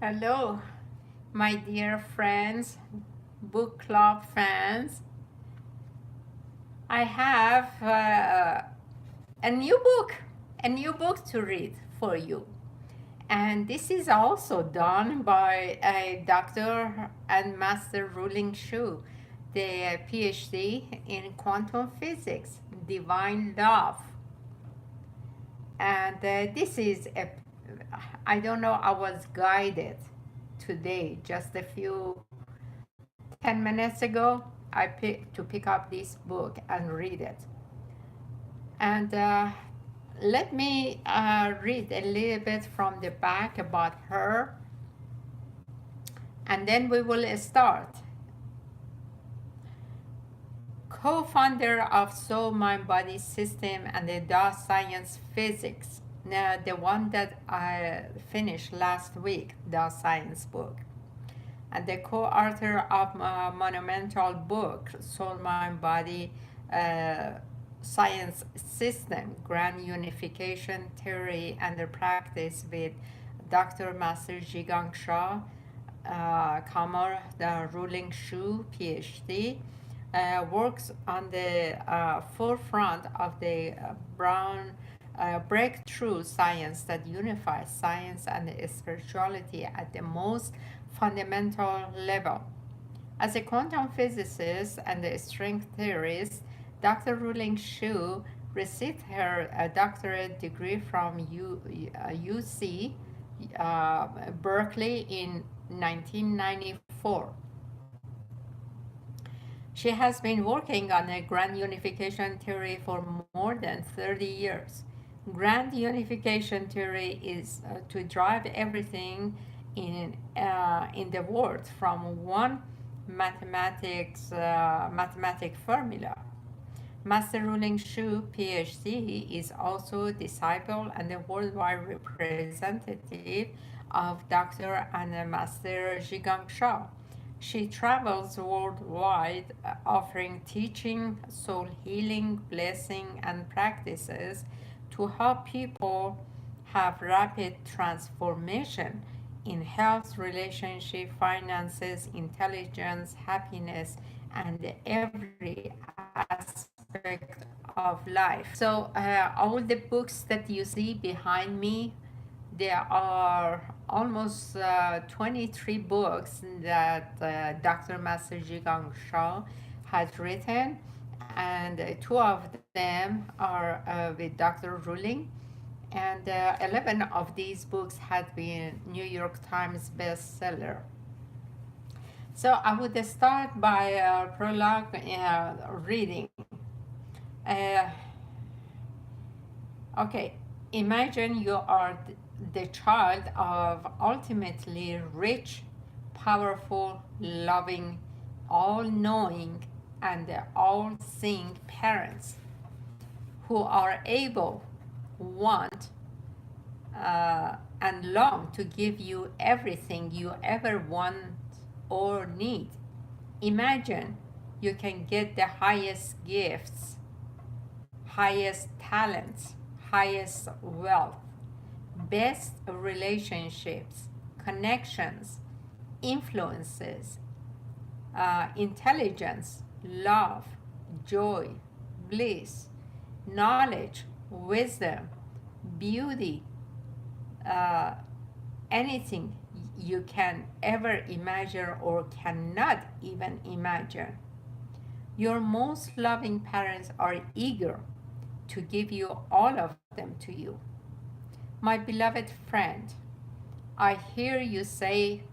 Hello, my dear friends, book club fans. I have a new book to read for you. And this is also done by a doctor and master ruling Shu, the PhD in quantum physics, divine love. And this is a, I don't know, I was guided today, just a few 10 minutes ago, I picked to pick up this book and read it. And let me read a little bit from the back about her, and then we will start. Co-founder of Soul Mind Body System and the Dao Science Physics, now the one that I finished last week, Dao Science book, and the co-author of a monumental book, Soul Mind Body Science System, Grand Unification Theory and the Practice with Dr. Master Zhigang Shah, Kamar, the ruling Shu, PhD, works on the forefront of the brown breakthrough science that unifies science and spirituality at the most fundamental level. As a quantum physicist and a string theorist, Dr. Ruling Shu received her doctorate degree from UC Berkeley in 1994. She has been working on a grand unification theory for more than 30 years. Grand unification theory is to drive everything in the world from one mathematic formula. Master Ruling Shu, PhD, is also a disciple and a worldwide representative of Dr. and Master Zhigang Shah. She travels worldwide offering teaching, soul healing, blessing, and practices to help people have rapid transformation in health, relationship, finances, intelligence, happiness, and every aspect of life. So, all the books that you see behind me, there are almost 23 books that Dr. Master Zhigang Shah has written, and two of them are with Dr. Ruling, and 11 of these books have been New York Times bestseller. So I would start by prologue reading. Uh, okay, imagine you are the child of ultimately rich, powerful, loving, all knowing, and all seeing parents who are able, want, and long to give you everything you ever want or need. Imagine you can get the highest gifts, highest talents, highest wealth, best relationships, connections, influences, intelligence, love, joy, bliss, knowledge, wisdom, beauty, uh, anything you can ever imagine or cannot even imagine. Your most loving parents are eager to give you all of them to you. My beloved friend, I hear you say,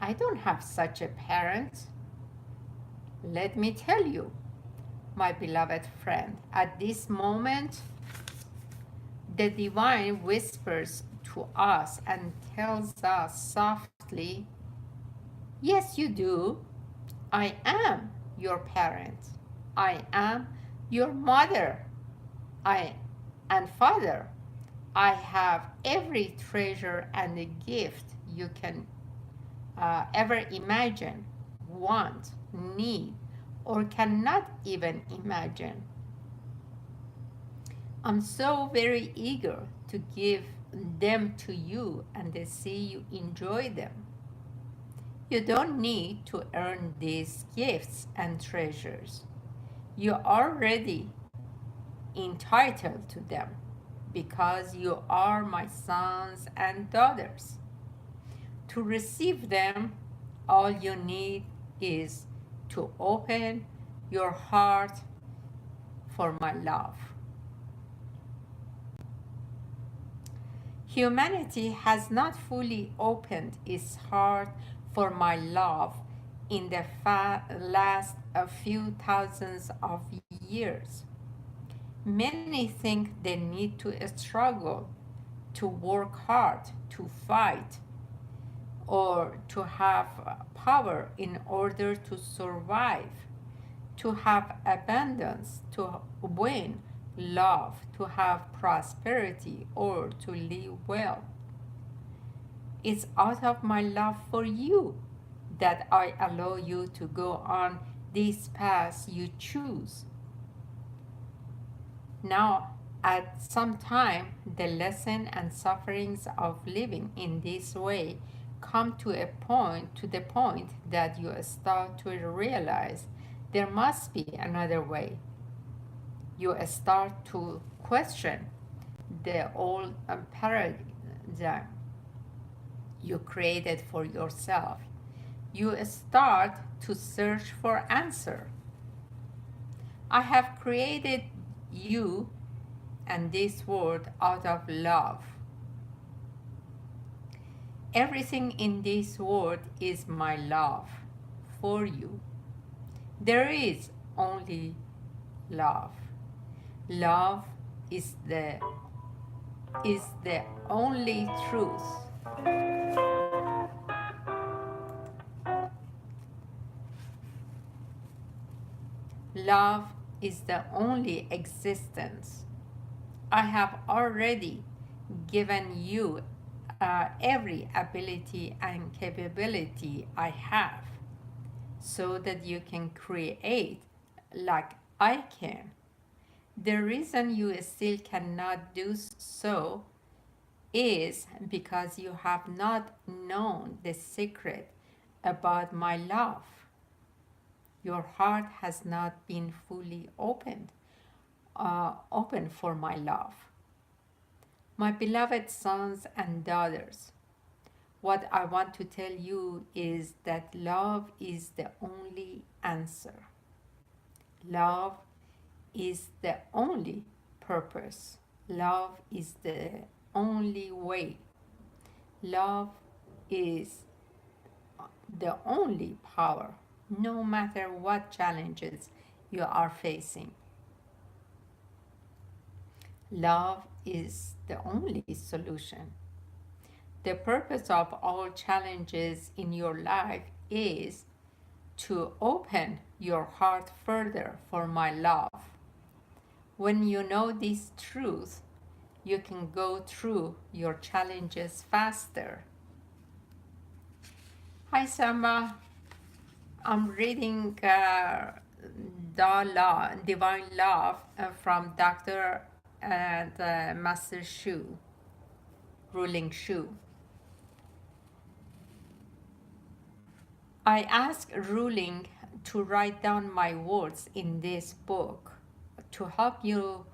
I don't have such a parent. Let me tell you, my beloved friend, at this moment, the divine whispers to us and tells us softly, yes, you do. I am your parent. I am your mother. I and father. I have every treasure and gift you can ever imagine, want, need, or cannot even imagine. I'm so very eager to give them to you and they see you enjoy them. You don't need to earn these gifts and treasures. You're already entitled to them because you are my sons and daughters. To receive them, all you need is to open your heart for my love. Humanity has not fully opened its heart for my love in the last few thousands of years. Many think they need to struggle, to work hard, to fight, or to have power in order to survive, to have abundance, to win love, to have prosperity, or to live well. It's out of my love for you that I allow you to go on this path you choose. Now, at some time, the lesson and sufferings of living in this way come to the point that you start to realize there must be another way. You start to question the old paradigm you created for yourself. You start to search for answer. I have created you and this world out of love. Everything in this world is my love for you. There is only love. Love is the only truth. Love is the only existence. I have already given you every ability and capability I have so that you can create like I can. The reason you still cannot do so is because you have not known the secret about my love. Your heart has not been fully open for my love. My beloved sons and daughters, what I want to tell you is that love is the only answer. Love is the only purpose. Love is the only way. Love is the only power, no matter what challenges you are facing. Love is the only solution. The purpose of all challenges in your life is to open your heart further for my love. When you know this truth, you can go through your challenges faster. Hi, Samba. I'm reading Divine Love from Dr. and Master Shu, Ruling Shu. I ask Ruling to write down my words in this book to help you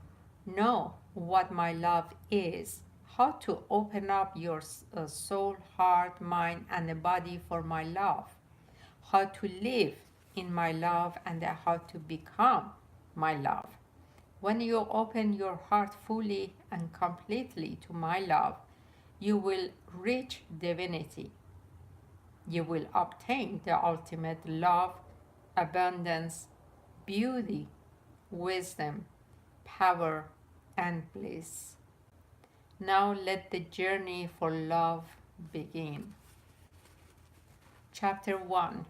know what my love is, how to open up your soul, heart, mind, and body for my love, how to live in my love, and how to become my love. When you open your heart fully and completely to my love, you will reach divinity. You will obtain the ultimate love, abundance, beauty, wisdom, power, and bliss. Now let the journey for love begin. Chapter 1.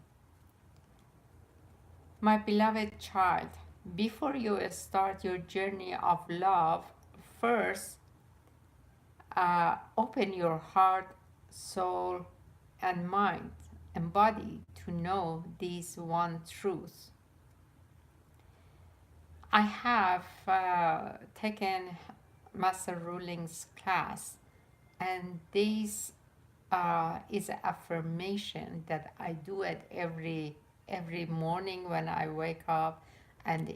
My beloved child, before you start your journey of love, first open your heart, soul, and mind and body to know this one truth. I have taken Master Ruling's class And this is an affirmation that I do it every morning when I wake up, and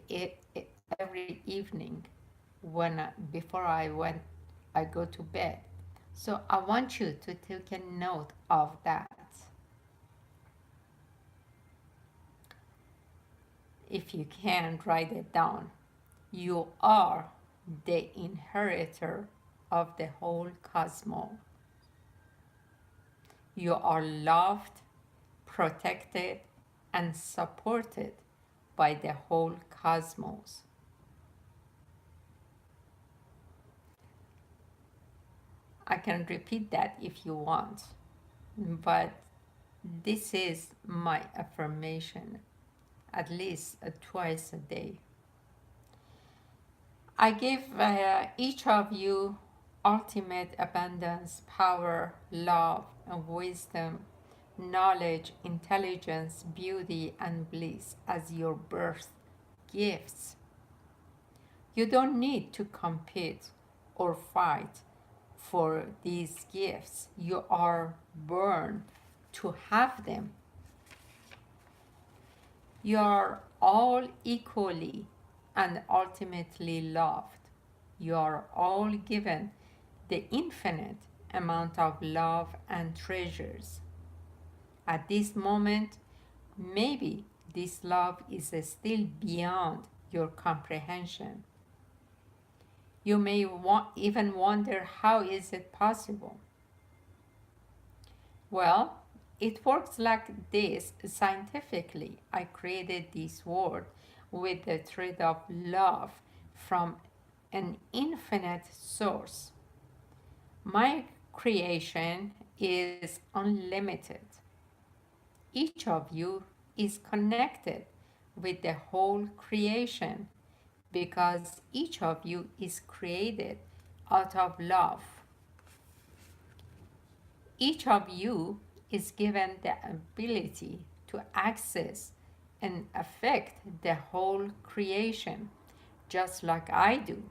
every evening before I go to bed. So I want you to take a note of that. If you can, write it down. You are the inheritor of the whole cosmos. You are loved, protected, and supported by the whole cosmos. I can repeat that if you want, but this is my affirmation at least twice a day. I give each of you ultimate abundance, power, love, and wisdom, knowledge, intelligence, beauty, and bliss as your birth gifts. You don't need to compete or fight for these gifts. You are born to have them. You are all equally and ultimately loved. You are all given the infinite amount of love and treasures. At this moment, maybe this love is still beyond your comprehension. You may even wonder, how is it possible? Well, it works like this scientifically. I created this world with the thread of love from an infinite source. My creation is unlimited. Each of you is connected with the whole creation because each of you is created out of love. Each of you is given the ability to access and affect the whole creation, just like I do.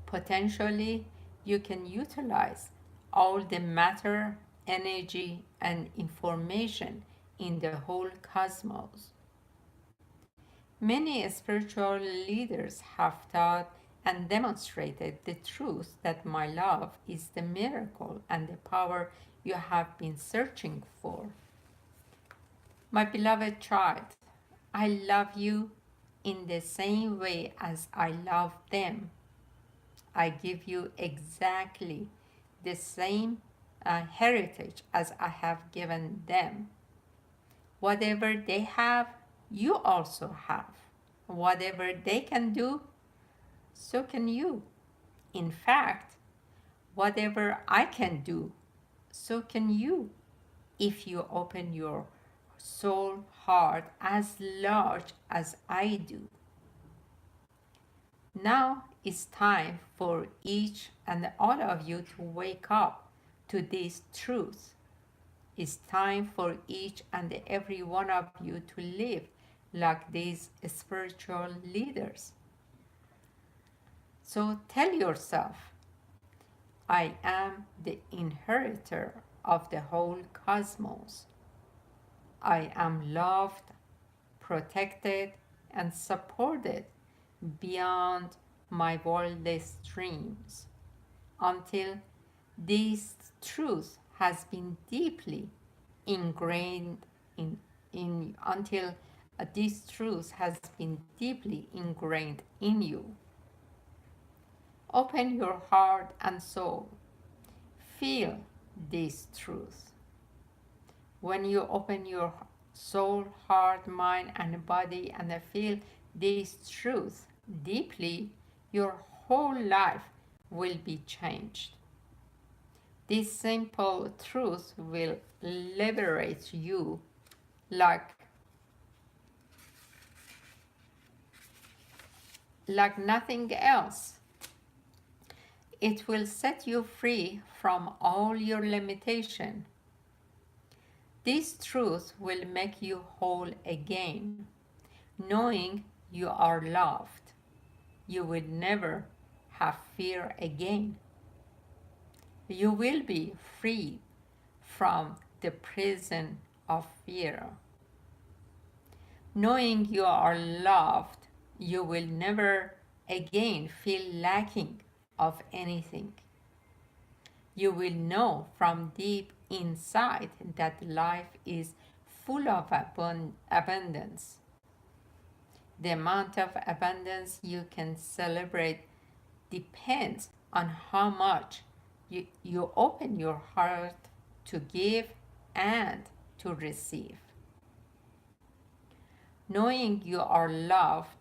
Potentially, you can utilize all the matter, energy, and information in the whole cosmos. Many spiritual leaders have taught and demonstrated the truth that my love is the miracle and the power you have been searching for. My beloved child, I love you in the same way as I love them. I give you exactly the same heritage as I have given them. Whatever they have, you also have. Whatever they can do, so can you. In fact, whatever I can do, so can you if you open your soul heart as large as I do. Now it's time for each and all of you to wake up to this truth. It's time for each and every one of you to live like these spiritual leaders. So tell yourself, I am the inheritor of the whole cosmos. I am loved, protected, and supported beyond my wildest dreams until this truth has been deeply ingrained in until this truth has been deeply ingrained in you. Open your heart and soul. Feel this truth. When you open your soul, heart, mind, and body and feel this truth deeply, your whole life will be changed. This simple truth will liberate you like nothing else. It will set you free from all your limitation. This truth will make you whole again, knowing you are loved. You will never have fear again. You will be freed from the prison of fear. Knowing you are loved, you will never again feel lacking of anything. You will know from deep inside that life is full of abundance. The amount of abundance you can celebrate depends on how much you open your heart to give and to receive. Knowing you are loved,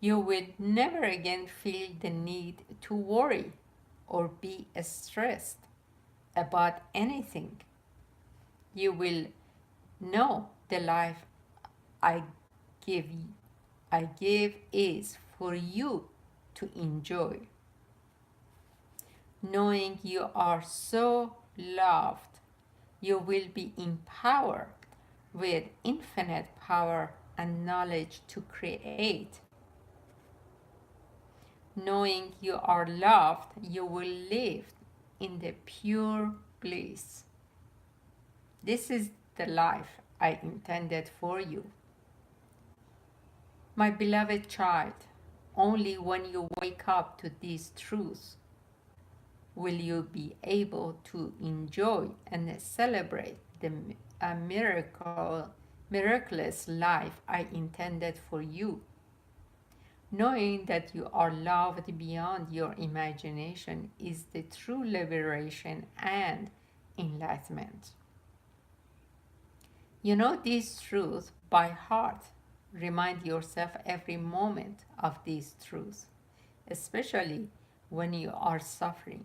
you will never again feel the need to worry or be stressed about anything. You will know the life I give I give is for you to enjoy. Knowing you are so loved, you will be empowered with infinite power and knowledge to create. Knowing you are loved, you will live in the pure bliss. This is the life I intended for you. My beloved child, only when you wake up to these truths will you be able to enjoy and celebrate the miraculous life I intended for you. Knowing that you are loved beyond your imagination is the true liberation and enlightenment. You know these truths by heart. Remind yourself every moment of these truths, especially when you are suffering,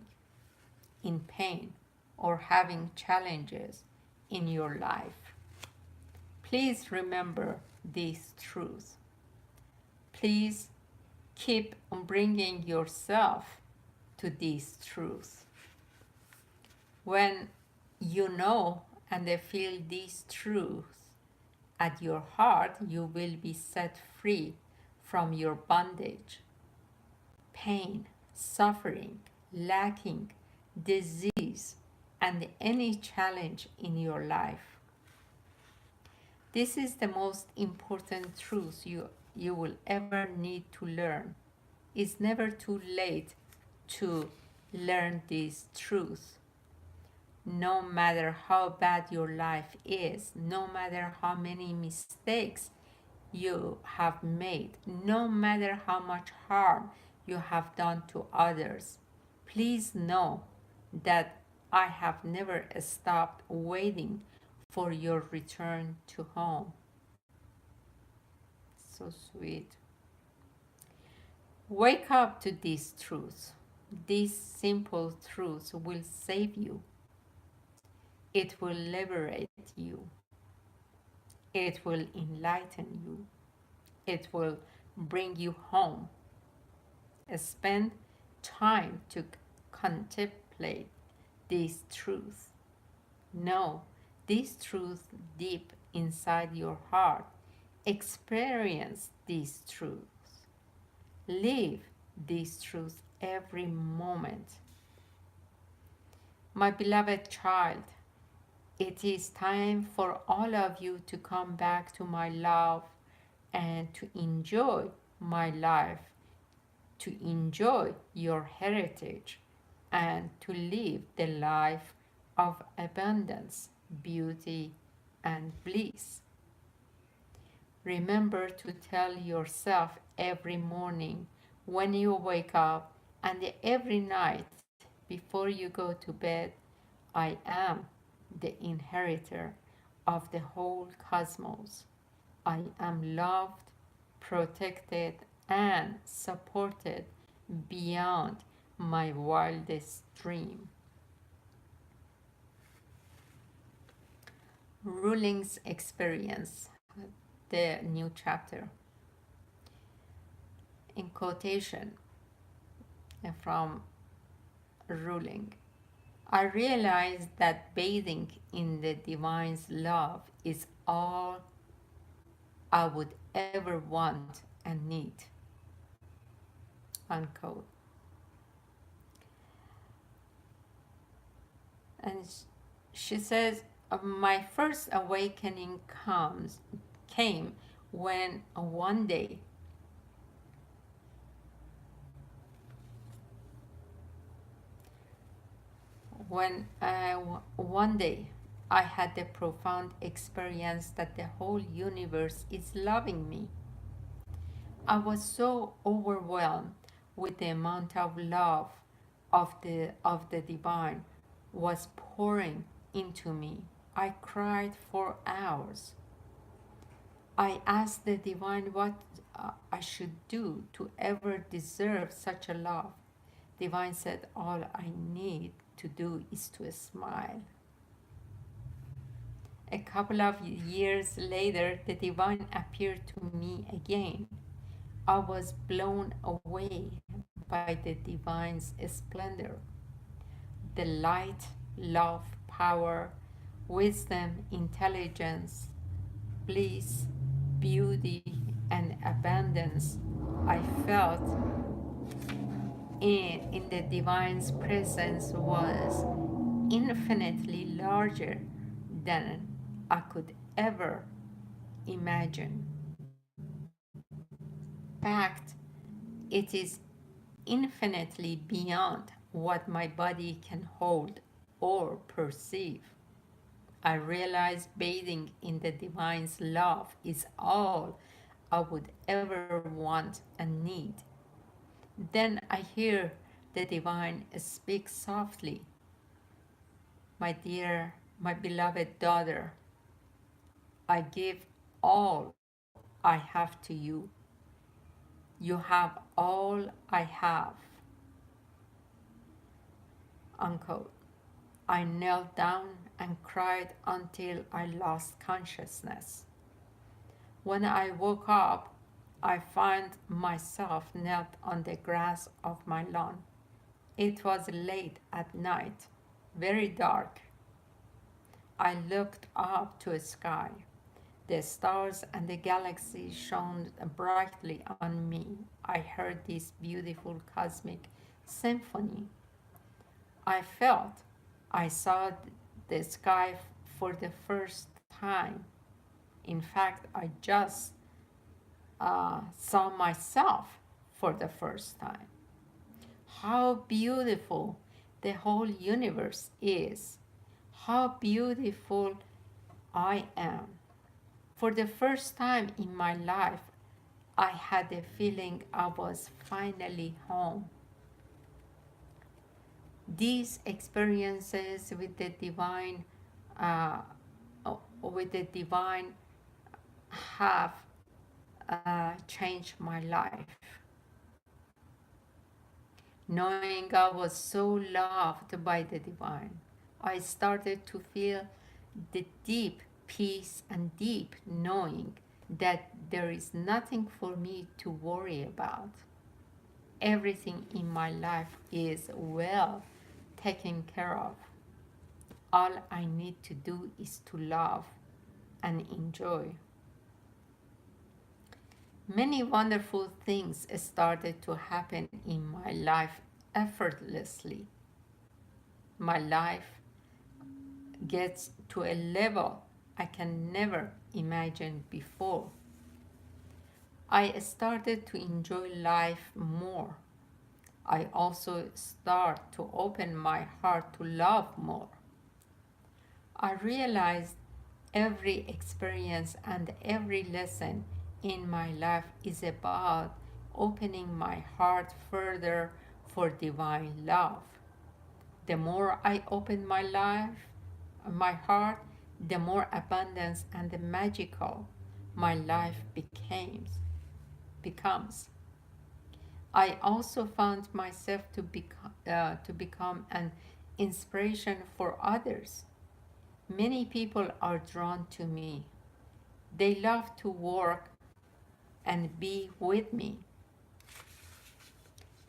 in pain, or having challenges in your life. Please remember these truths. Please keep on bringing yourself to these truths. When you know and feel these truths at your heart, you will be set free from your bondage, pain, suffering, lacking, disease, and any challenge in your life. This is the most important truth you will ever need to learn. It's never too late to learn these truths. No matter how bad your life is, no matter how many mistakes you have made, no matter how much harm you have done to others, please know that I have never stopped waiting for your return to home. So sweet. Wake up to these truths. These simple truths will save you. It will liberate you. It will enlighten you. It will bring you home. Spend time to contemplate these truths. Know these truths deep inside your heart. Experience these truths. Live these truths every moment. My beloved child, it is time for all of you to come back to my love and to enjoy my life, to enjoy your heritage, and to live the life of abundance, beauty, and bliss. Remember to tell yourself every morning when you wake up and every night before you go to bed, I am the inheritor of the whole cosmos. I am loved, protected, and supported beyond my wildest dream. Ruling's experience, the new chapter. In quotation from Ruling, I realized that bathing in the divine's love is all I would ever want and need. Unquote. And she says, my first awakening came when one day I had the profound experience that the whole universe is loving me. I was so overwhelmed with the amount of love of the divine was pouring into me. I cried for hours. I asked the divine what I should do to ever deserve such a love. Divine said, all I need to do is to smile. A couple of years later, the divine appeared to me again. I was blown away by the divine's splendor, the light, love, power, wisdom, intelligence, bliss, beauty, and abundance I felt in the divine's presence was infinitely larger than I could ever imagine. In fact, it is infinitely beyond what my body can hold or perceive. I realize bathing in the divine's love is all I would ever want and need. Then I hear the divine speak softly, my dear, my beloved daughter, I give all I have to you. You have all I have. Unquote. I knelt down and cried until I lost consciousness. When I woke up, I found myself knelt on the grass of my lawn. It was late at night, very dark. I looked up to the sky. The stars and the galaxy shone brightly on me. I heard this beautiful cosmic symphony. I felt I saw the sky for the first time. In fact, I just saw myself for the first time. How beautiful the whole universe is. How beautiful I am. For the first time in my life, I had the feeling I was finally home. These experiences uh, with the divine, have changed my life. Knowing I was so loved by the divine, I started to feel the deep peace and deep knowing that there is nothing for me to worry about. Everything in my life is well taken care of. All I need to do is to love and enjoy. Many wonderful things started to happen in my life effortlessly. My life gets to a level I can never imagine before. I started to enjoy life more. I also start to open my heart to love more. I realized every experience and every lesson in my life is about opening my heart further for divine love. The more I open my heart, the more abundance and magical my life becomes. I also found myself to become an inspiration for others. Many people are drawn to me. They love to work and be with me.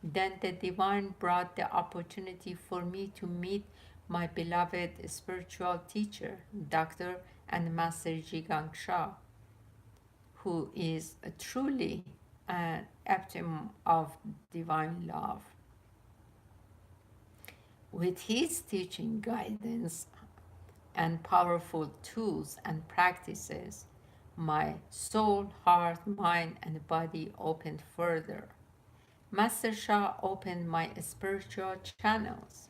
Then the divine brought the opportunity for me to meet my beloved spiritual teacher, Dr. and Master Jigang Shah, who is truly an epitome of divine love. With his teaching guidance and powerful tools and practices, my soul, heart, mind, and body opened further. Master Shah opened my spiritual channels.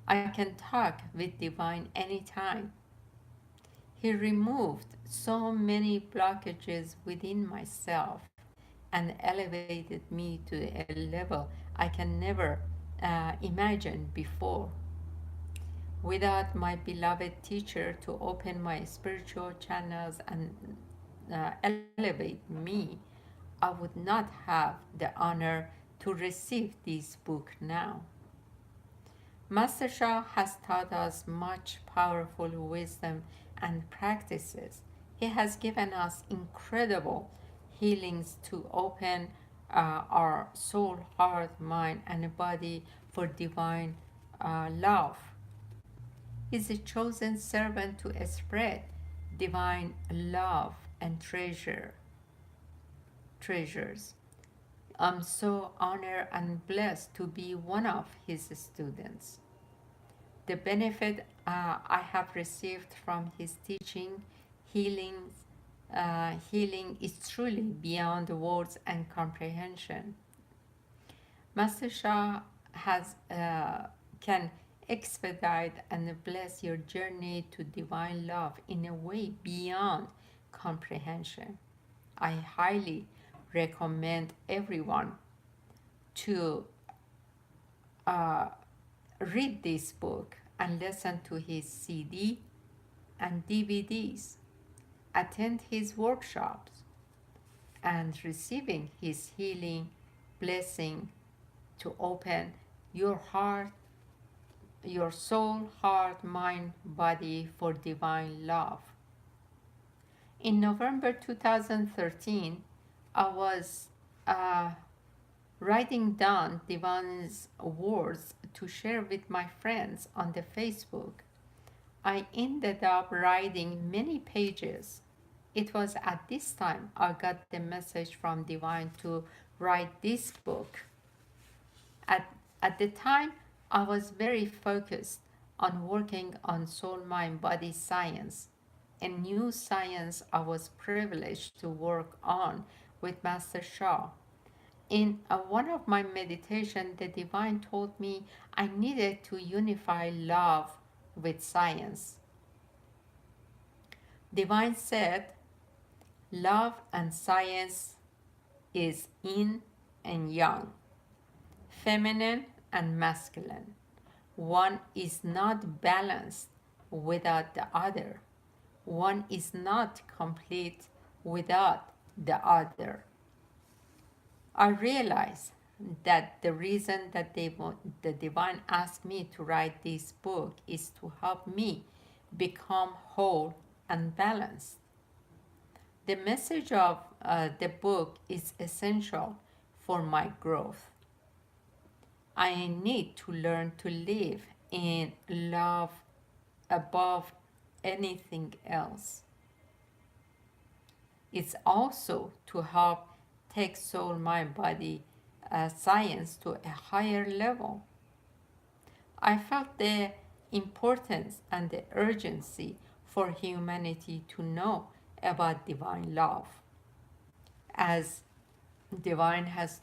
I can talk with divine anytime. He removed so many blockages within myself and elevated me to a level I can never imagine before. Without my beloved teacher to open my spiritual channels and elevate me, I would not have the honor to receive this book now. Master Shah has taught us much powerful wisdom and practices. He has given us incredible healings to open our soul, heart, mind, and body for divine love. He's a chosen servant to spread divine love and treasures. I'm so honored and blessed to be one of his students. The benefit I have received from his teaching, healing is truly beyond words and comprehension. Master Shah has can expedite and bless your journey to divine love in a way beyond comprehension. I highly recommend everyone to uh, read this book and listen to his CD and DVDs, attend his workshops, and receiving his healing blessing to open your heart, your soul, heart, mind, body for divine love. In November 2013, I was uh, writing down Divan's words to share with my friends on the Facebook. I ended up writing many pages. It was at this time I got the message from Divine to write this book. At, at the time, I was very focused on working on soul mind body science, a new science I was privileged to work on with Master Shah. In one of my meditations, the divine told me I needed to unify love with science. Divine said, love and science is yin and yang, feminine and masculine. One is not balanced without the other. One is not complete without the other. I realized that the reason that the divine asked me to write this book is to help me become whole and balanced. The message of the book is essential for my growth. I need to learn to live in love above anything else. It's also to help take soul, mind, body science to a higher level. I felt the importance and the urgency for humanity to know about divine love. As divine has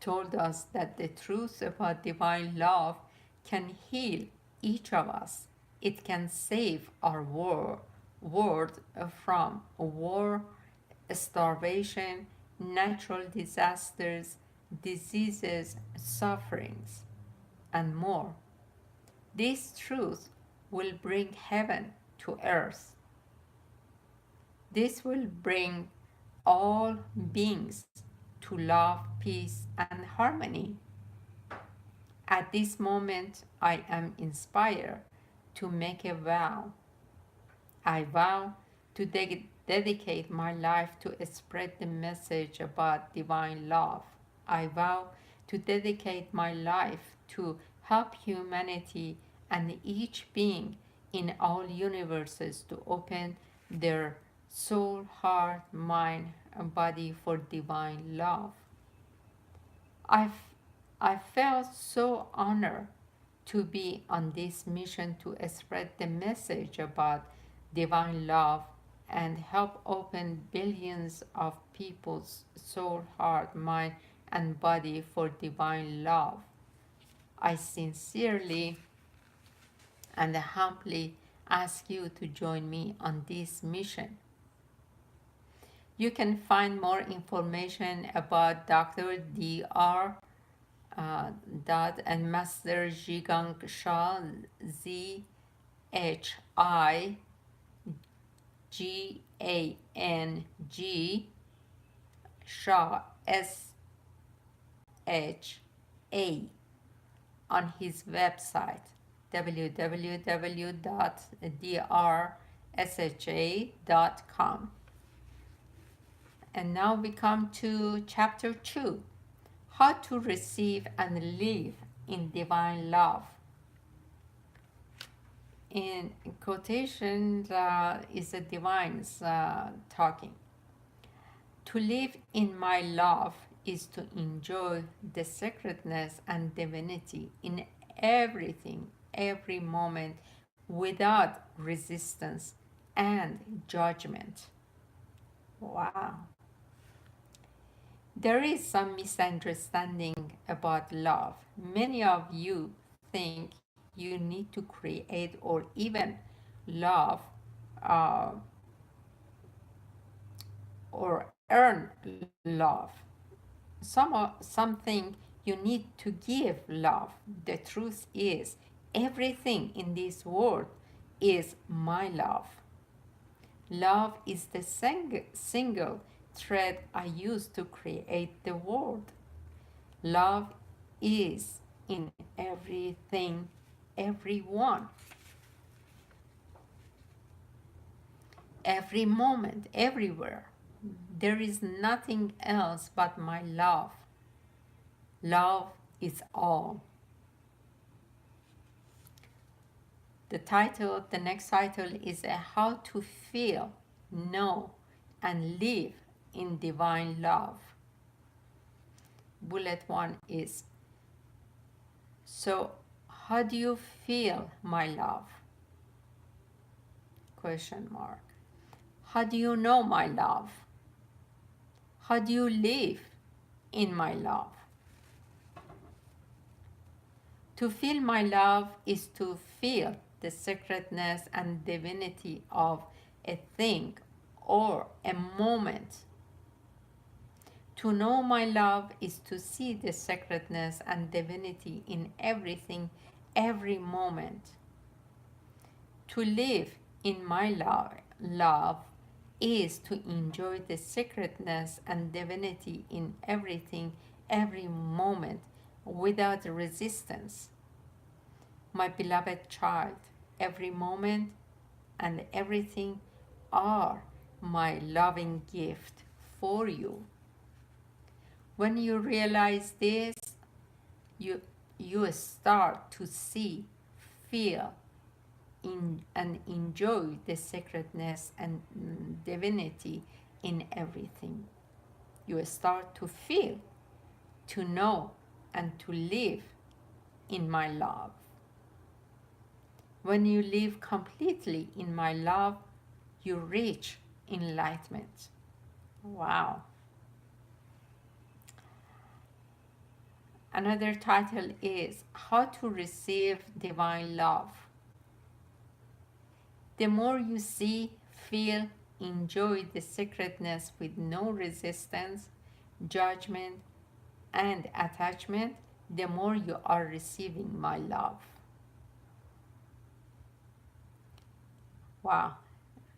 told us that the truth about divine love can heal each of us. It can save our world from war, starvation, natural disasters, diseases, sufferings, and more. This truth will bring heaven to earth. This will bring all beings to love, peace, and harmony. At this moment, I am inspired to make a vow. I vow to dedicate my life to spread the message about divine love. I vow to dedicate my life to help humanity and each being in all universes to open their soul, heart, mind, and body for divine love. I, I felt so honored to be on this mission to spread the message about divine love and help open billions of people's soul, heart, mind, and body for divine love. I sincerely and humbly ask you to join me on this mission. You can find more information about Dr. Dr. And Master Zhigang Shah, Zhigang Shah, SHA, on his website www.drsha.com. And now we come to chapter 2, how to receive and live in divine love. In quotation is the divines talking. To live in my love is to enjoy the sacredness and divinity in everything, every moment, without resistance and judgment. Wow. There is some misunderstanding about love. Many of you think you need to create or even love uh, or earn love. Something you need to give love. The truth is, everything in this world is my love. Love is the single thread I use to create the world. Love is in everything, everyone, every moment, everywhere. There is nothing else but my love. Love is all. The next title is How to Feel, Know, and Live in Divine Love. Bullet 1 is, so how do you feel, my love? Question mark. How do you know my love? How do you live in my love? To feel my love is to feel the sacredness and divinity of a thing or a moment. To know my love is to see the sacredness and divinity in everything, every moment. To live in my love is to enjoy the sacredness and divinity in everything, every moment, without resistance. My beloved child, every moment and everything are my loving gift for you. When you realize this, you start to see, feel, and enjoy the sacredness and divinity in everything. You start to feel, to know, and to live in my love. When you live completely in my love, you reach enlightenment. Wow. Another title is How to Receive Divine Love. The more you see, feel, enjoy the sacredness with no resistance, judgment, and attachment, the more you are receiving my love. Wow,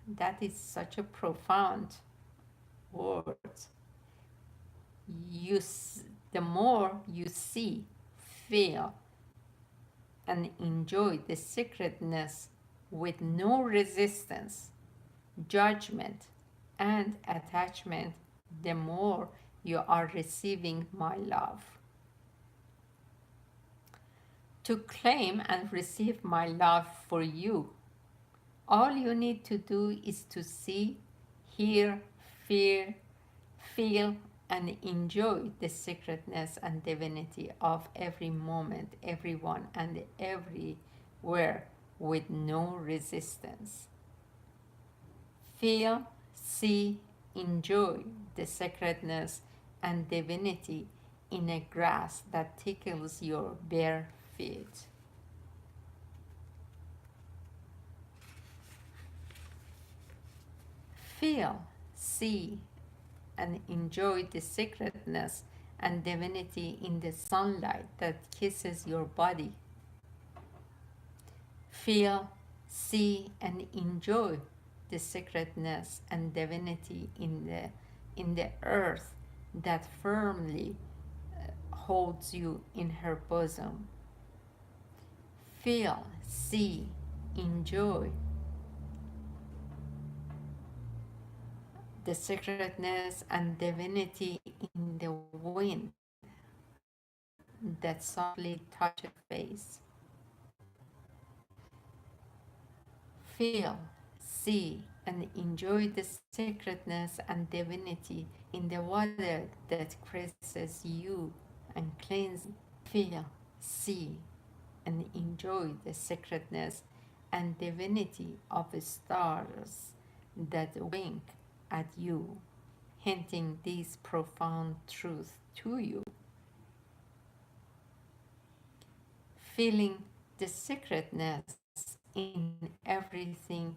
that is such a profound word. The more you see, feel, and enjoy the sacredness with no resistance, judgment, and attachment, the more you are receiving my love. To claim and receive my love for you, all you need to do is to see, hear, feel, and enjoy the sacredness and divinity of every moment, everyone, and everywhere with no resistance. Feel, see, enjoy the sacredness and divinity in a grass that tickles your bare feet. Feel, see, and enjoy the sacredness and divinity in the sunlight that kisses your body. Feel, see, and enjoy the sacredness and divinity in the earth that firmly holds you in her bosom. Feel, see, enjoy the sacredness and divinity in the wind that softly touches your face. Feel, see, and enjoy the sacredness and divinity in the water that caresses you and cleanses. Feel, see, and enjoy the sacredness and divinity of the stars that wink at you, hinting these profound truths to you. Feeling the sacredness in everything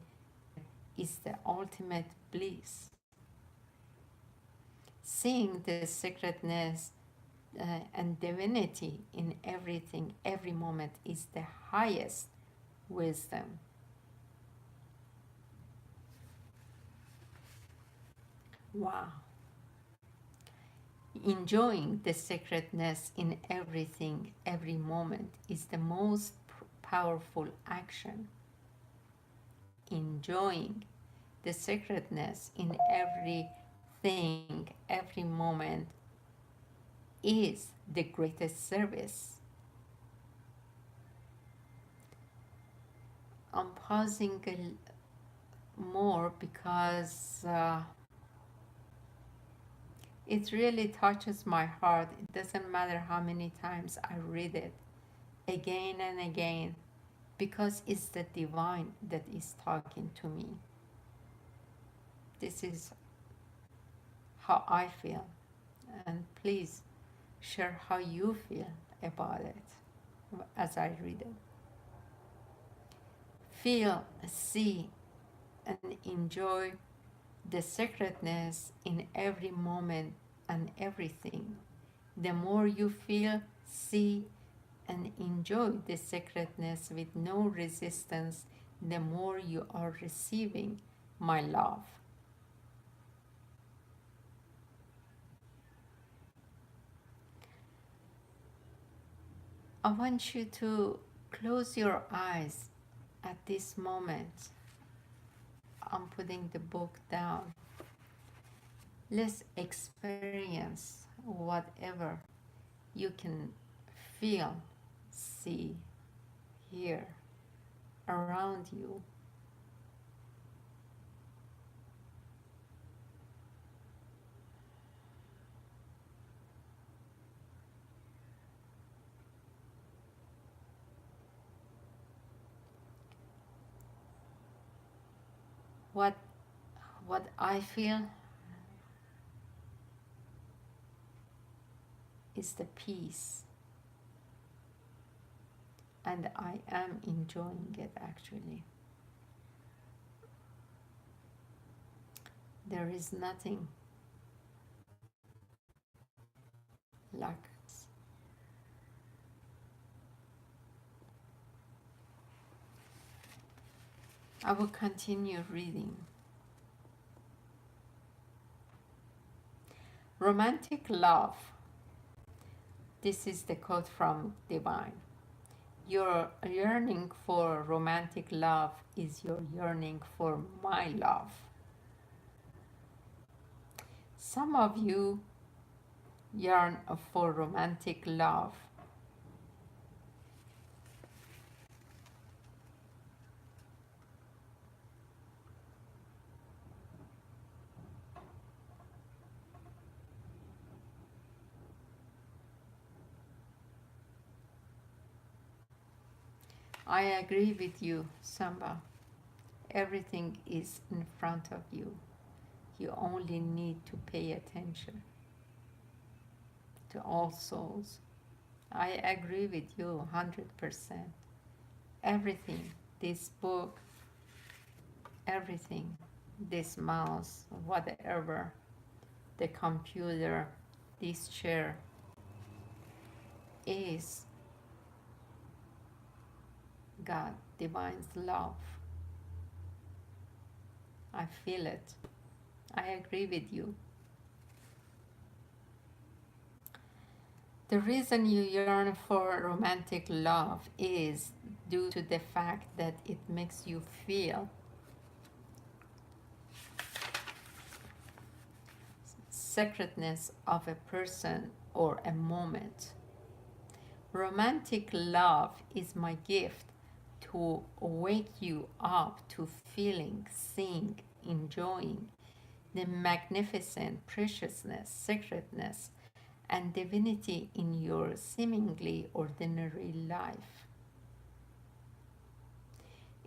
is the ultimate bliss. Seeing the sacredness and divinity in everything, every moment, is the highest wisdom. Wow. Enjoying the sacredness in everything, every moment, is the most powerful action. Enjoying the sacredness in everything, every moment, is the greatest service. I'm pausing more because it really touches my heart. It doesn't matter how many times I read it again and again, because it's the divine that is talking to me. This is how I feel, and please share how you feel about it as I read it. Feel, see, and enjoy the sacredness in every moment and everything. The more you feel, see, and enjoy the sacredness with no resistance, the more you are receiving my love. I want you to close your eyes at this moment. I'm putting the book down. Let's experience whatever you can feel, see, hear around you. What I feel is the peace, and I am enjoying it actually. There is nothing like. I will continue reading. Romantic love. This is the quote from Divine. Your yearning for romantic love is your yearning for my love. Some of you yearn for romantic love. I agree with you, Samba. Everything is in front of you. You only need to pay attention to all souls. I agree with you 100%. Everything, this book, everything, this mouse, whatever, the computer, this chair, is God, divine's love. I feel it. I agree with you. The reason you yearn for romantic love is due to the fact that it makes you feel sacredness of a person or a moment. Romantic love is my gift to wake you up to feeling, seeing, enjoying the magnificent preciousness, sacredness, and divinity in your seemingly ordinary life.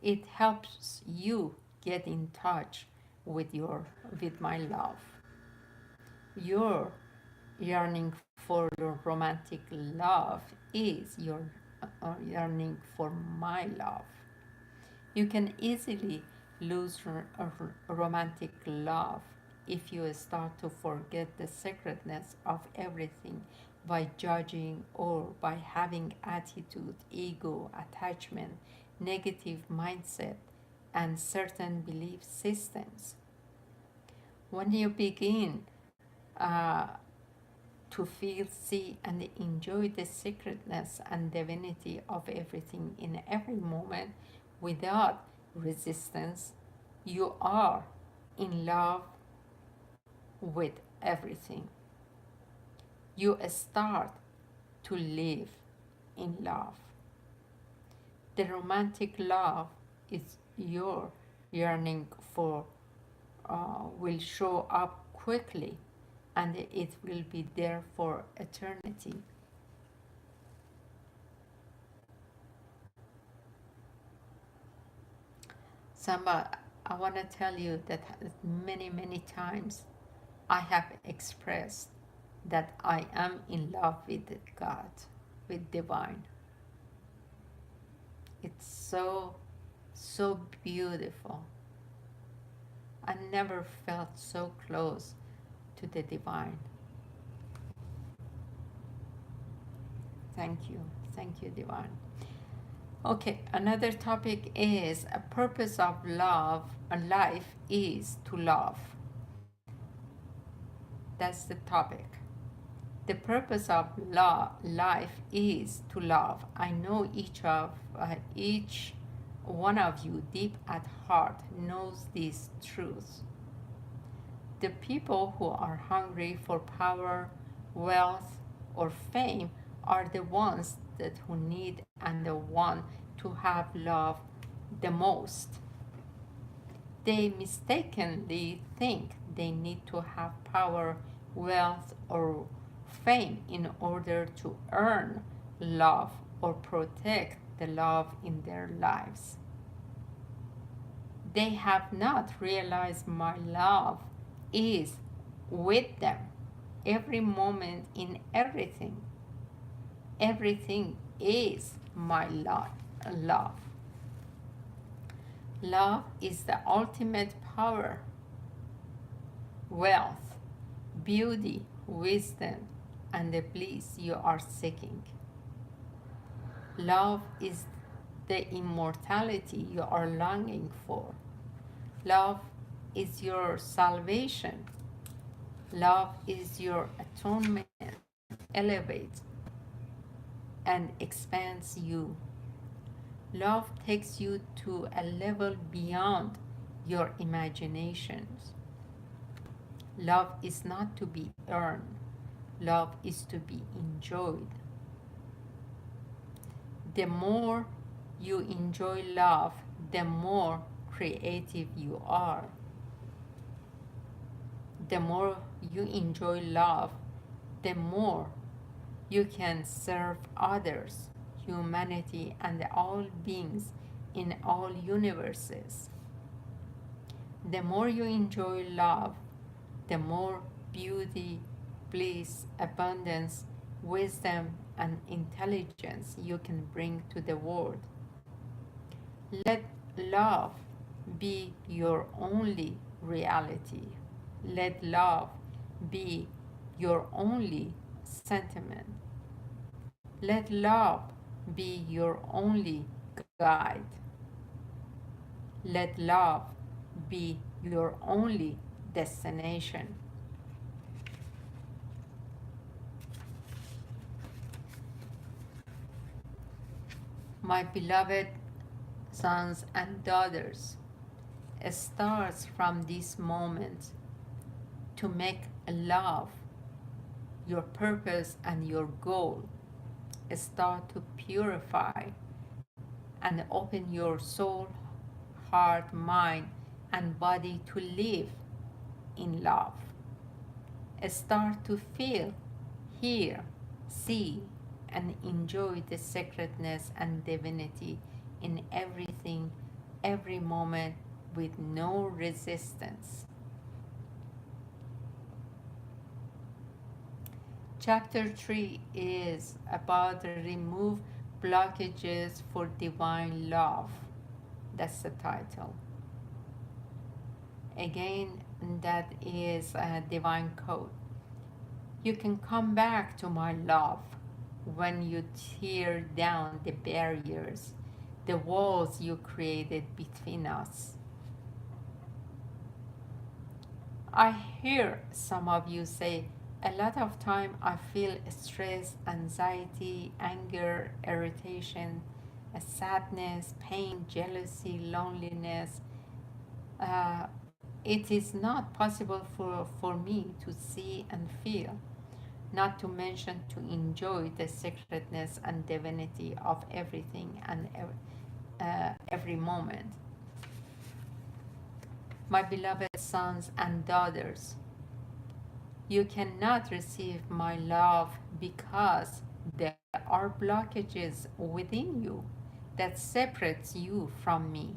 It helps you get in touch with my love. Your yearning for your romantic love is your yearning for my love. You can easily lose romantic love if you start to forget the sacredness of everything by judging or by having attitude, ego, attachment, negative mindset, and certain belief systems. When you begin uh, to feel, see, and enjoy the sacredness and divinity of everything in every moment without resistance, you are in love with everything. You start to live in love. The romantic love is your yearning for will show up quickly and it will be there for eternity. Samba, I want to tell you that many, many times I have expressed that I am in love with God, with divine. It's so, so beautiful. I never felt so close to the divine. Thank you. Thank you, divine. Okay, another topic is a purpose of love and life is to love. That's the topic. The purpose of life is to love. I know each one of you deep at heart knows these truths. The people who are hungry for power, wealth, or fame are the ones that who need and the want to have love the most. They mistakenly think they need to have power, wealth, or fame in order to earn love or protect the love in their lives. They have not realized my love is with them every moment in everything. Everything is my love. Love is the ultimate power, wealth, beauty, wisdom, and the bliss you are seeking. Love is the immortality you are longing for. Love is your salvation. Love is your atonement, elevates and expands you. Love takes you to a level beyond your imaginations. Love is not to be earned, love is to be enjoyed. The more you enjoy love, the more creative you are. The more you enjoy love, the more you can serve others. humanity and all beings in all universes. The more you enjoy love, the more beauty, bliss, abundance, wisdom, and intelligence you can bring to the world. Let love be your only reality. Let love be your only sentiment. Let love be your only guide. Let love be your only destination. My beloved sons and daughters, it starts from this moment to make love your purpose and your goal. Start to purify and open your soul, heart, mind, and body to live in love. Start to feel, hear, see, and enjoy the sacredness and divinity in everything, every moment, with no resistance. Chapter 3 is about remove blockages for divine love. That's the title. Again, that is a divine code. You can come back to my love when you tear down the barriers, the walls you created between us. I hear some of you say, a lot of time I feel stress, anxiety, anger, irritation, sadness, pain, jealousy, loneliness. Uh, it is not possible for me to see and feel, not to mention to enjoy the sacredness and divinity of everything and every moment. My beloved sons and daughters, you cannot receive my love because there are blockages within you that separates you from me.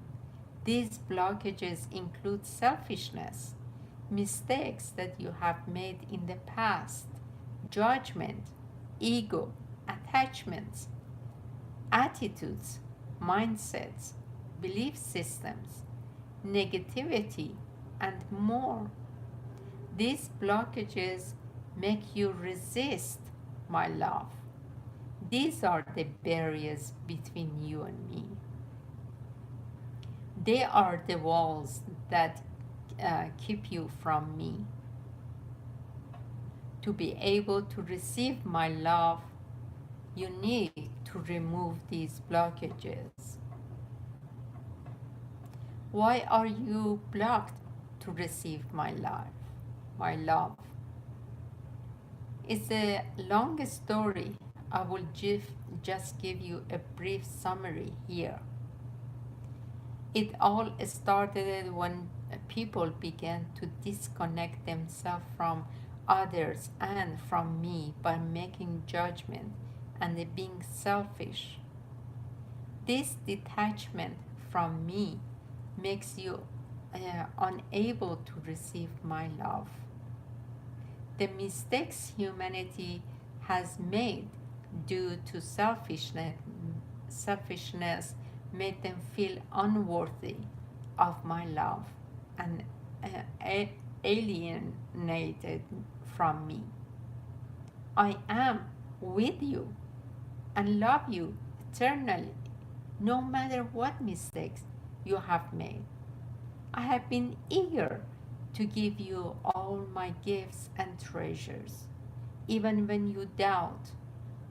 These blockages include selfishness, mistakes that you have made in the past, judgment, ego, attachments, attitudes, mindsets, belief systems, negativity, and more. These blockages make you resist my love. These are the barriers between you and me. They are the walls that keep you from me. To be able to receive my love, you need to remove these blockages. Why are you blocked to receive my love? My love. It's a long story. I will just give you a brief summary here. It all started when people began to disconnect themselves from others and from me by making judgment and being selfish. This detachment from me makes you unable to receive my love. The mistakes humanity has made due to selfishness made them feel unworthy of my love and alienated from me. I am with you and love you eternally, no matter what mistakes you have made. I have been eager to give you all my gifts and treasures, even when you doubt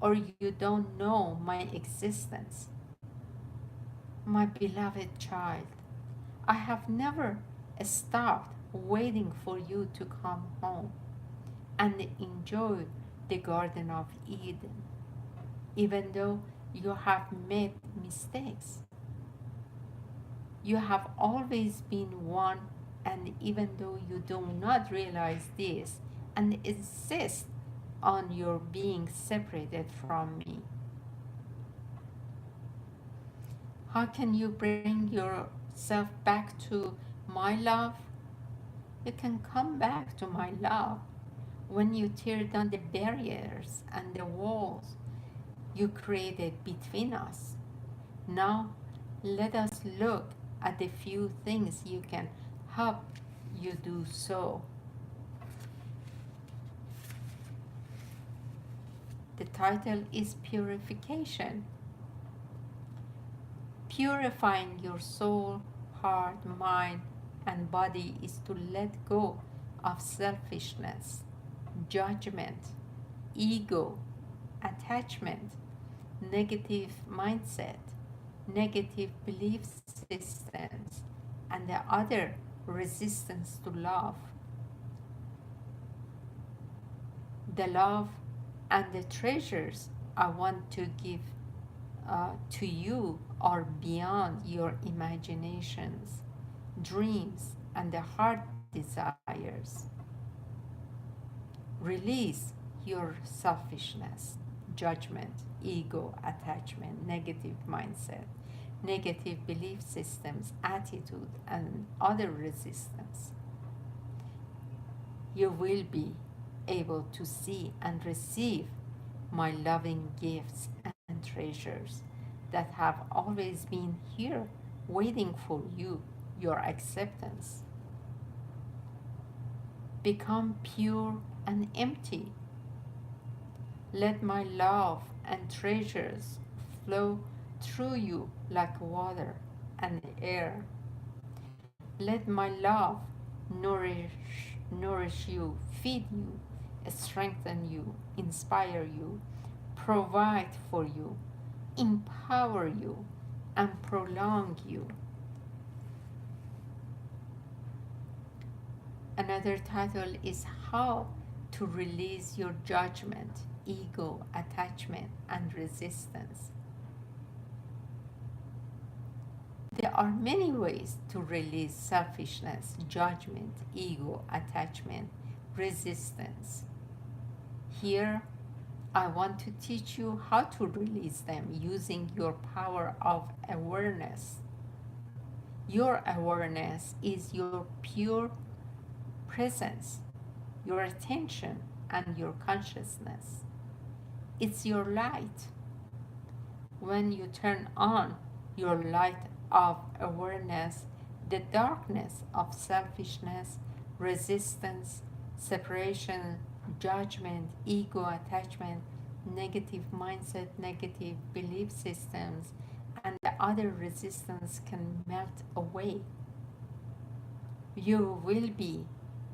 or you don't know my existence. My beloved child, I have never stopped waiting for you to come home and enjoy the Garden of Eden, even though you have made mistakes. You have always been one, and even though you do not realize this and insist on your being separated from me, How can you bring yourself back to my love? You can come back to my love when you tear down the barriers and the walls you created between us. Now, let us look at the few things you can help you do so. The title is Purification. Purifying your soul, heart, mind, and body is to let go of selfishness, judgment, ego, attachment, negative mindset, negative belief systems, and the other resistance to love. The love and the treasures I want to give to you are beyond your imaginations, dreams, and the heart desires. Release your selfishness, judgment, ego, attachment, negative mindset, negative belief systems, attitude, and other resistance. You will be able to see and receive my loving gifts and treasures that have always been here waiting for you, your acceptance. Become pure and empty. Let my love and treasures flow through you like water and air. Let my love nourish you, feed you, strengthen you, inspire you, provide for you, empower you, and prolong you. Another title is How to Release Your Judgment, Ego, Attachment, and Resistance. There are many ways to release selfishness, judgment, ego, attachment, resistance. Here, I want to teach you how to release them using your power of awareness. Your awareness is your pure presence, your attention, and your consciousness. It's your light. When you turn on your light of awareness, the darkness of selfishness, resistance, separation, judgment, ego, attachment, negative mindset, negative belief systems, and the other resistance can melt away. You will be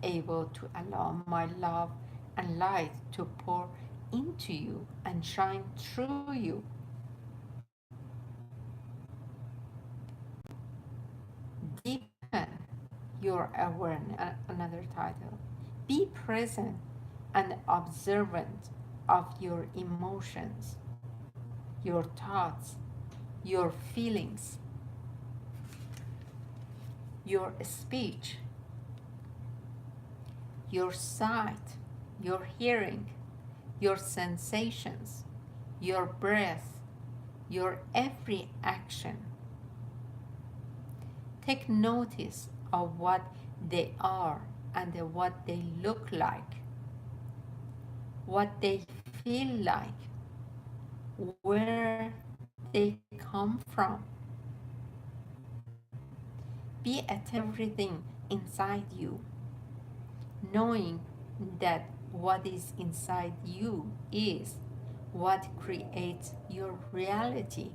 able to allow my love and light to pour into you and shine through you. Deepen your awareness. Another title. Be present and observant of your emotions, your thoughts, your feelings, your speech, your sight, your hearing, your sensations, your breath, your every action. Take notice of what they are and what they look like, what they feel like, where they come from. Be at everything inside you, knowing that what is inside you is what creates your reality.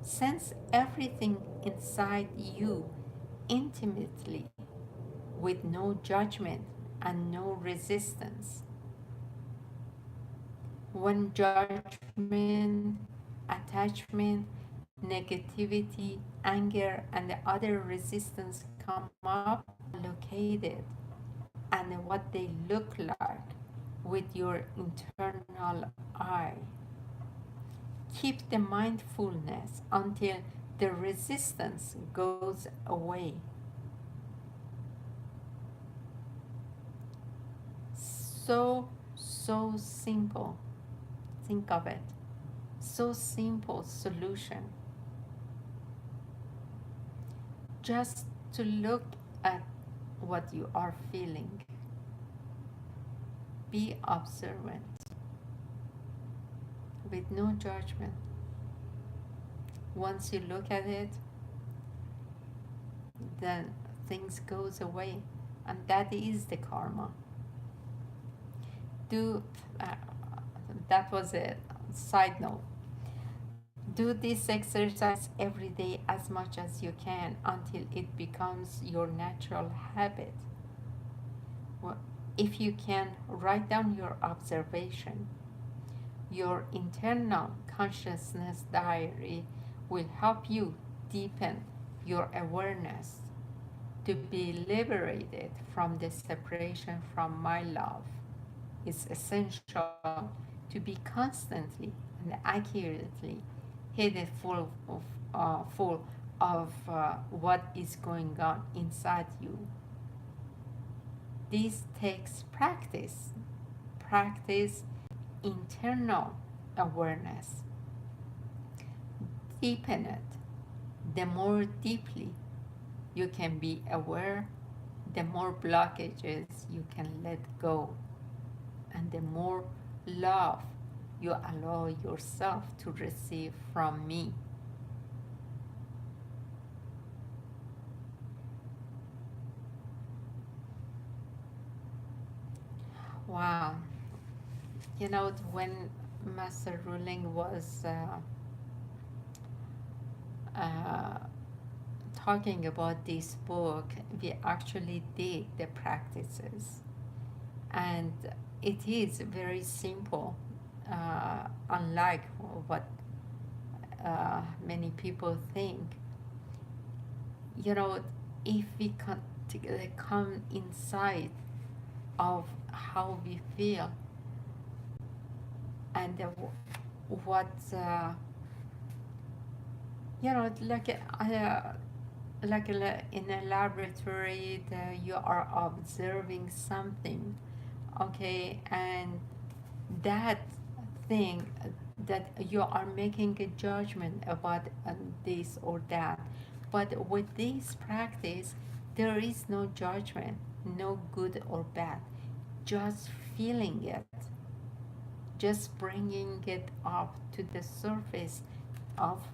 Sense everything inside you intimately with no judgment and no resistance. When judgment, attachment, negativity, anger, and the other resistance come up, located and what they look like with your internal eye. Keep the mindfulness until the resistance goes away. So simple. Think of it. So simple solution. just to look at what you are feeling. Be observant with no judgment. Once you look at it, then things goes away, and that is the karma. Do uh, that was a side note. Do this exercise every day as much as you can until it becomes your natural habit. Well, if you can, write down your observation. Your internal consciousness diary will help you deepen your awareness to be liberated from the separation from my love. It's essential to be constantly and accurately headed full of what is going on inside you. This takes practice. Practice internal awareness. Deepen it. The more deeply you can be aware, the more blockages you can let go, and the more love you allow yourself to receive from me. Wow. When Master Ruling was uh, talking about this book, we actually did the practices. And it is very simple, unlike what many people think. You know, if we come inside of how we feel and what, like in a laboratory, you are observing something, okay, and that thing that you are making a judgment about this or that. But with this practice, there is no judgment, no good or bad, just feeling it, just bringing it up to the surface of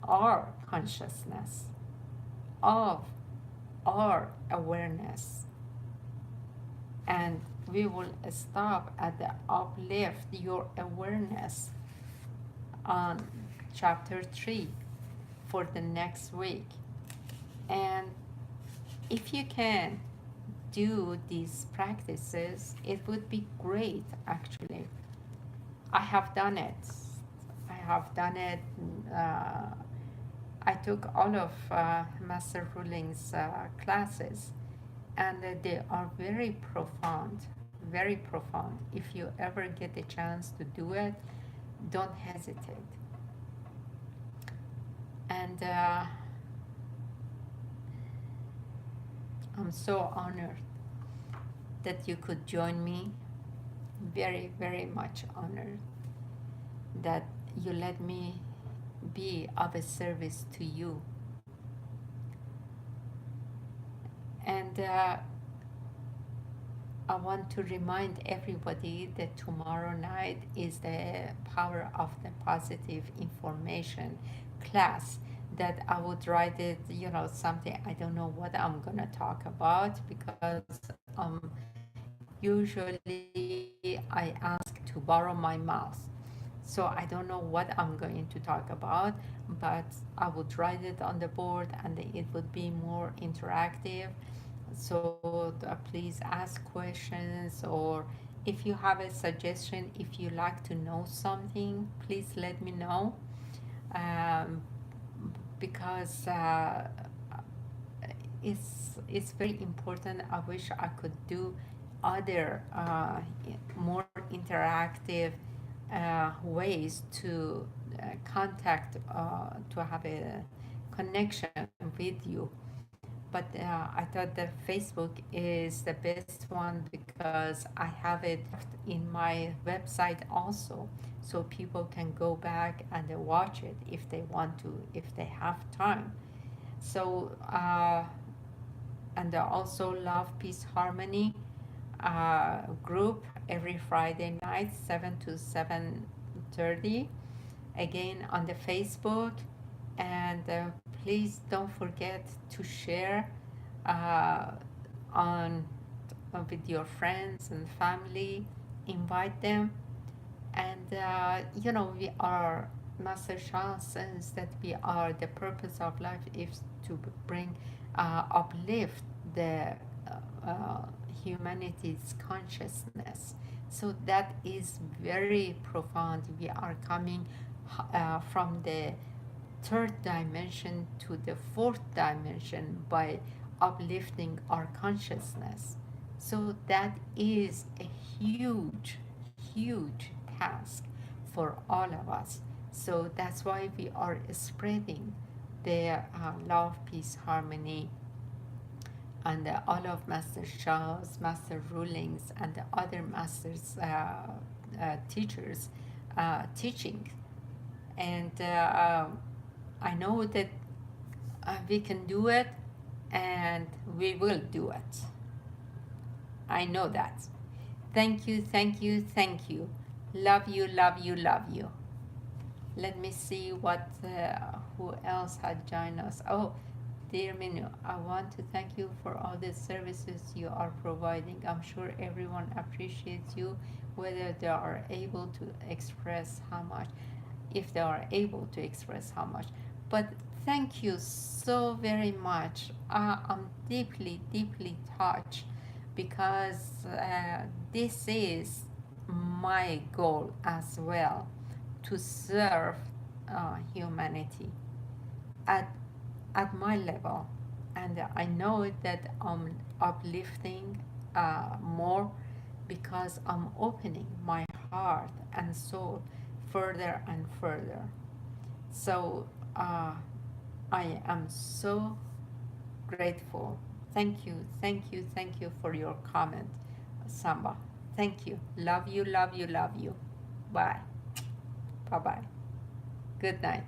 our consciousness, of our awareness. And we will stop at the uplift your awareness on chapter 3 for the next week. And if you can do these practices, it would be great actually. I have done it. I have done it. Uh, I took all of Master Ruling's classes, and they are very profound, very profound. If you ever get the chance to do it, don't hesitate. And I'm so honored that you could join me. Very, very much honored that you let me be of a service to you. And I want to remind everybody that tomorrow night is the Power of the Positive Information class, that I would write it, something. I don't know what I'm going to talk about, because usually I ask to borrow my mouse. So I don't know what I'm going to talk about, but I would write it on the board and it would be more interactive. So please ask questions, or if you have a suggestion, if you like to know something, please let me know. Um, because it's very important. I wish I could do other more interactive ways to contact, to have a connection with you. But I thought that Facebook is the best one because I have it in my website also, so people can go back and watch it if they want to, if they have time. So, and also Love, Peace, Harmony group every Friday night, 7 to 7:30, again on the Facebook. And please don't forget to share uh, on with your friends and family. Invite them. And we are, Master Shah says that we are, the purpose of life is to bring, uplift the uh, humanity's consciousness. So that is very profound. We are coming from the third dimension to the fourth dimension by uplifting our consciousness. So that is a huge, huge task for all of us. So that's why we are spreading the love, peace, harmony, and all of Master Shah's master rulings and the other masters, teachers, teaching. And I know that we can do it, and we will do it. I know that. Thank you, thank you, thank you. Love you, love you, love you. Let me see who else had joined us. Oh, dear Minu, I want to thank you for all the services you are providing. I'm sure everyone appreciates you, whether they are able to express how much, if they are able to express how much. But thank you so very much. I'm deeply, deeply touched because this is my goal as well, to serve humanity at, at my level. And I know that I'm uplifting more because I'm opening my heart and soul further and further. So I am so grateful. Thank you, thank you, thank you for your comment, Samba. Thank you. Love you, love you, love you. Bye. Bye bye. Good night.